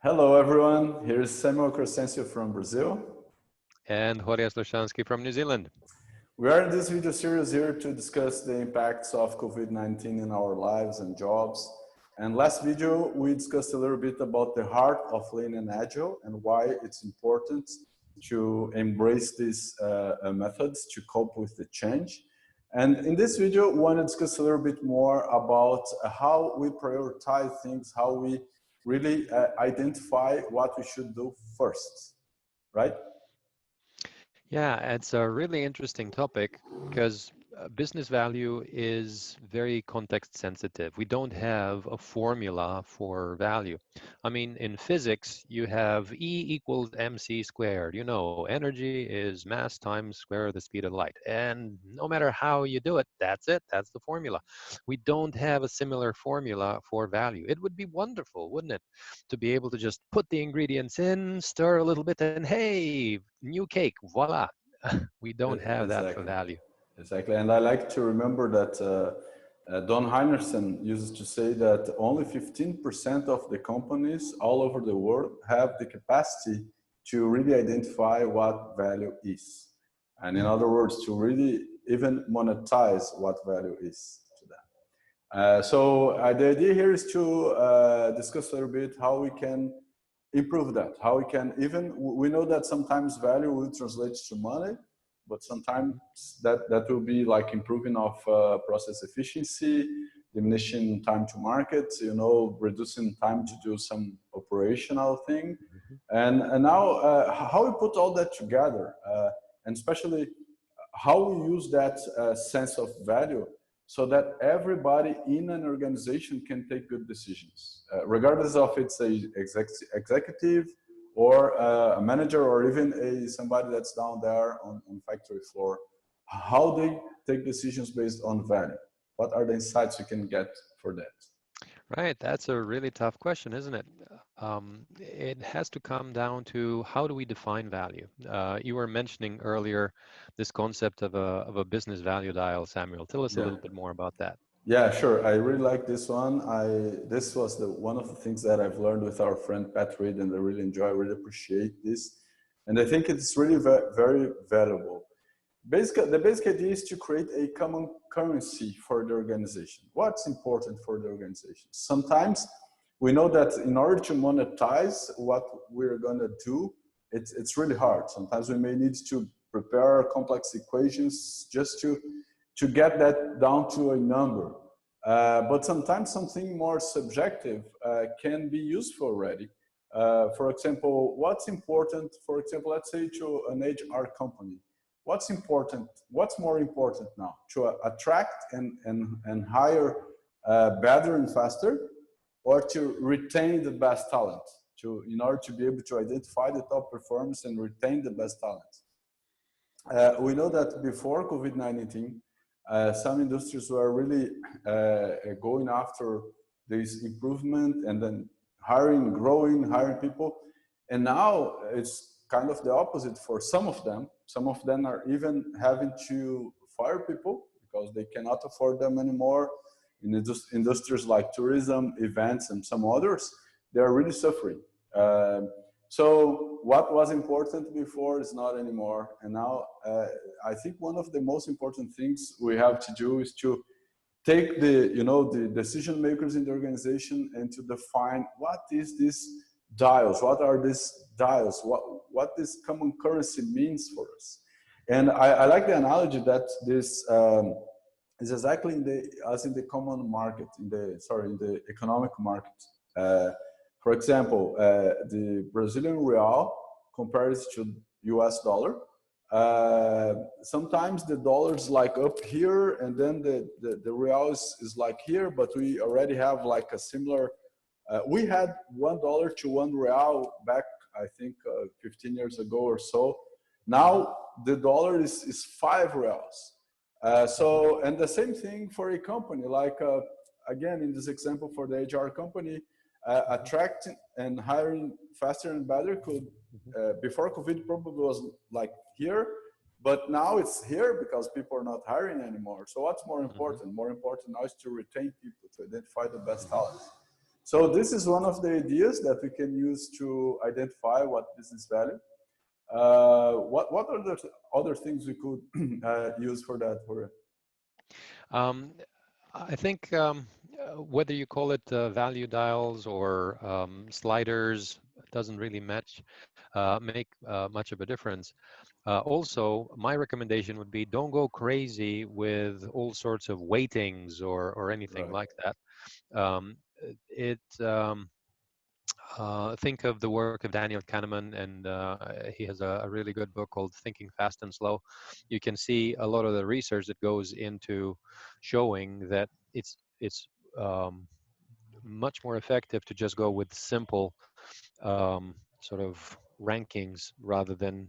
Hello, everyone. Here is Samuel Crescencio from Brazil. And Jorge Sloshansky from New Zealand. We are in this video series here to discuss the impacts of COVID-19 in our lives and jobs. And last video, we discussed a little bit about the heart of Lean and Agile and why it's important to embrace these methods to cope with the change. And in this video, we want to discuss a little bit more about how we prioritize things, how we really identify what we should do first, right? Yeah, it's a really interesting topic because business value is very context sensitive. We don't have a formula for value. I mean, in physics, you have E equals mc squared. You know, energy is mass times square of the speed of light. And no matter how you do it, that's it. That's the formula. We don't have a similar formula for value. It would be wonderful, wouldn't it, to be able to just put the ingredients in, stir a little bit, and hey, new cake, voila. We don't have that for Exactly. value. Exactly. And I like to remember that Don Heinerson used to say that only 15% of the companies all over the world have the capacity to really identify what value is. And in other words, to really even monetize what value is to them. The idea here is to discuss a little bit how we can improve that, how we can even, we know that sometimes value will translate to money, but sometimes that will be like improving of process efficiency, diminishing time to market, reducing time to do some operational thing. And now how we put all that together, and especially how we use that sense of value so that everybody in an organization can take good decisions, regardless of it's a executive or a manager or even somebody that's down there on factory floor, how they take decisions based on value. What are the insights you can get for that? Right, that's a really tough question, isn't it? It has to come down to how do we define value? You were mentioning earlier this concept of a business value dial, Samuel. Tell us a Yeah. little bit more about that. Yeah, sure. I really like this one. This was one of the things that I've learned with our friend Pat Reed, and I really enjoy, I really appreciate this. And I think it's really very valuable. The basic idea is to create a common currency for the organization. What's important for the organization? Sometimes we know that in order to monetize what we're going to do, it's really hard. Sometimes we may need to prepare complex equations just to get that down to a number. But sometimes something more subjective can be useful already. For example, what's important, for example, let's say to an HR company. What's important? What's more important now? To attract and hire better and faster, or to retain the best talent? In order to be able to identify the top performers and retain the best talent. We know that before COVID-19, some industries were really going after this improvement and then hiring people. And now it's kind of the opposite for some of them. Some of them are even having to fire people because they cannot afford them anymore. In industries like tourism, events, and some others, they are really suffering. So what was important before is not anymore. And now I think one of the most important things we have to do is to take the decision makers in the organization and to define what is this dials, what are these dials, what this common currency means for us. And I like the analogy that this is exactly as in the common market, in the economic market. For example, the Brazilian real compares to US dollar. Sometimes the dollar's like up here and then the real is like here, but we already have like a similar, we had $1 to 1 real back, I think 15 years ago or so. Now the dollar is 5 reals. And the same thing for a company, like again, in this example for the HR company, attracting and hiring faster and better could, before COVID probably was like here, but now it's here because people are not hiring anymore. So what's more important? More important now is to retain people, to identify the best talent. So this is one of the ideas that we can use to identify what business value. What are the other things we could use for that? Um, I think whether you call it value dials or sliders doesn't really make much of a difference. Also, my recommendation would be don't go crazy with all sorts of weightings or anything Right. like that. Um, it Think of the work of Daniel Kahneman, and he has a really good book called Thinking Fast and Slow. You can see a lot of the research that goes into showing that it's um, much more effective to just go with simple sort of rankings rather than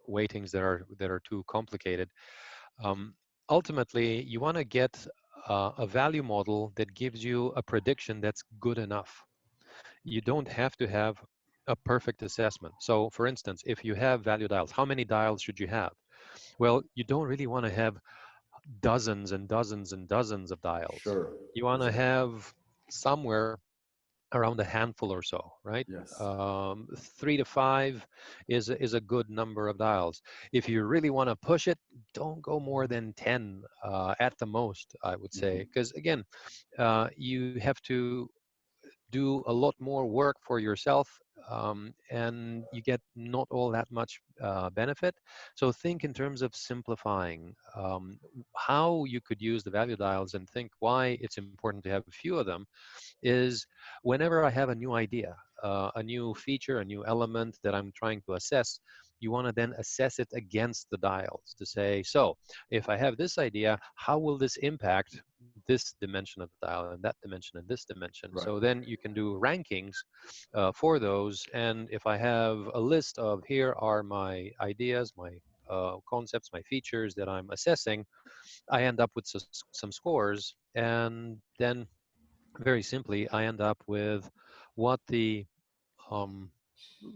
weightings that are too complicated. Um, Ultimately, you want to get a value model that gives you a prediction that's good enough. You don't have to have a perfect assessment. So, for instance, if you have value dials, how many dials should you have? Well, you don't really want to have dozens and dozens and dozens of dials. Sure. You want to Exactly. have somewhere around a handful or so, right? Yes. 3 to 5 is a good number of dials. If you really want to push it, don't go more than 10 at the most, I would say, Hmm. because again, you have to do a lot more work for yourself, and you get not all that much benefit. So think in terms of simplifying how you could use the value dials, and think why it's important to have a few of them is whenever I have a new idea, a new feature, a new element that I'm trying to assess, you want to then assess it against the dials to say, so if I have this idea, how will this impact this dimension of the dial and that dimension and this dimension? Right. So then you can do rankings for those. And if I have a list of here are my ideas, my concepts, my features that I'm assessing, I end up with some scores. And then very simply, I end up with what the um,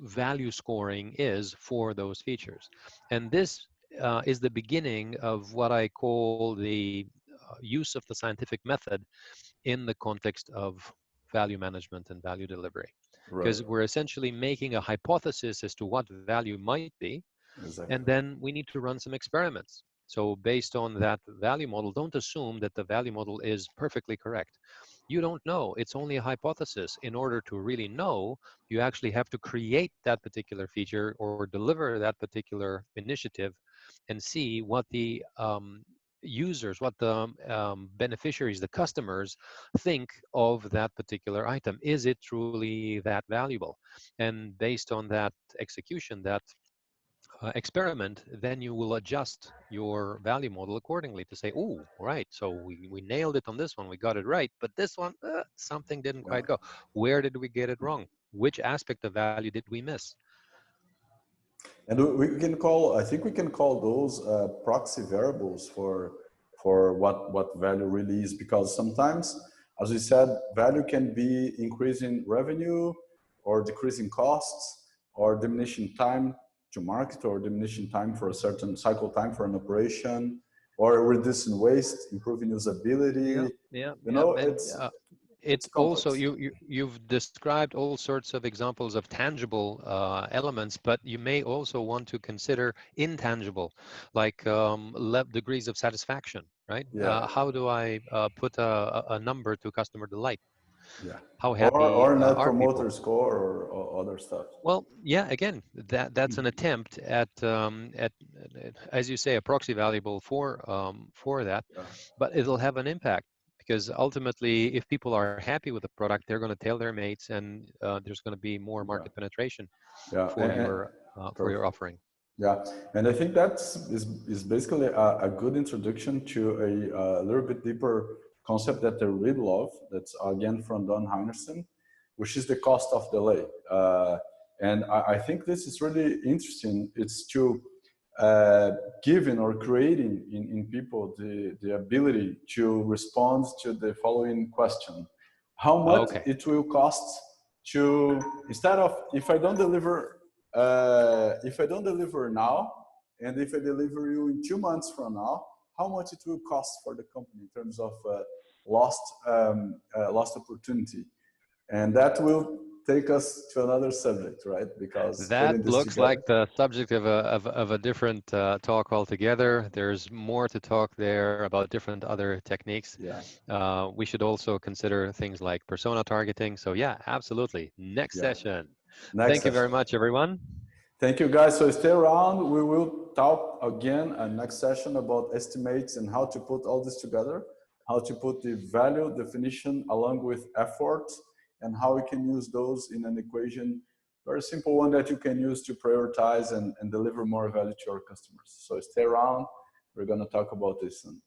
value scoring is for those features. And this is the beginning of what I call the use of the scientific method in the context of value management and value delivery. Right. Because we're essentially making a hypothesis as to what value might be, and Exactly. then we need to run some experiments. So based on that value model, don't assume that the value model is perfectly correct. You don't know. It's only a hypothesis. In order to really know, you actually have to create that particular feature or deliver that particular initiative and see what the users, what the beneficiaries, the customers think of that particular item. Is it truly that valuable? And based on that execution, that experiment, then you will adjust your value model accordingly to say, oh, right, so we nailed it on this one, we got it right, but this one, something didn't Yeah. quite go. Where did we get it wrong? Which aspect of value did we miss? And we can call, I think we can call those proxy variables for what value really is, because sometimes, as we said, value can be increasing revenue or decreasing costs or diminishing time to market or diminishing time for a certain cycle time for an operation or reducing waste, improving Yeah, usability. yeah, You yeah. know, And it's it also, complex. you've described all sorts of examples of tangible elements, but you may also want to consider intangible, like degrees of satisfaction, right? Yeah, How do I put a number to customer delight? yeah. How Or happy net are promoter people? score or other stuff. Well, yeah, again, that's an attempt at, as you say, a proxy variable for that, Yeah, but it'll have an impact because ultimately, if people are happy with the product, they're going to tell their mates, and there's going to be more yeah, market penetration yeah. for your Perfect. offering. Yeah, and I think is basically a good introduction to a little bit deeper concept that I really love. That's again from Don Heinerson, which is the cost of delay. And I think this is really interesting. It's to uh, giving or creating in people the ability to respond to the following question: how much Okay. it will cost to, instead of, if I don't deliver now, and if I deliver you in 2 months from now, how much it will cost for the company in terms of lost opportunity. And that will take us to another subject, right? Because That putting this looks together. like the subject of a different talk altogether. There's more to talk there about different other techniques. Yeah. We should also consider things like persona targeting. So yeah, absolutely. Next Yeah. session. Next Thank you very session. much, everyone. Thank you, guys. So stay around. We will talk again next session about estimates and how to put all this together, how to put the value definition along with effort, and how we can use those in an equation, very simple one that you can use to prioritize and deliver more value to your customers. So stay around. We're going to talk about this soon.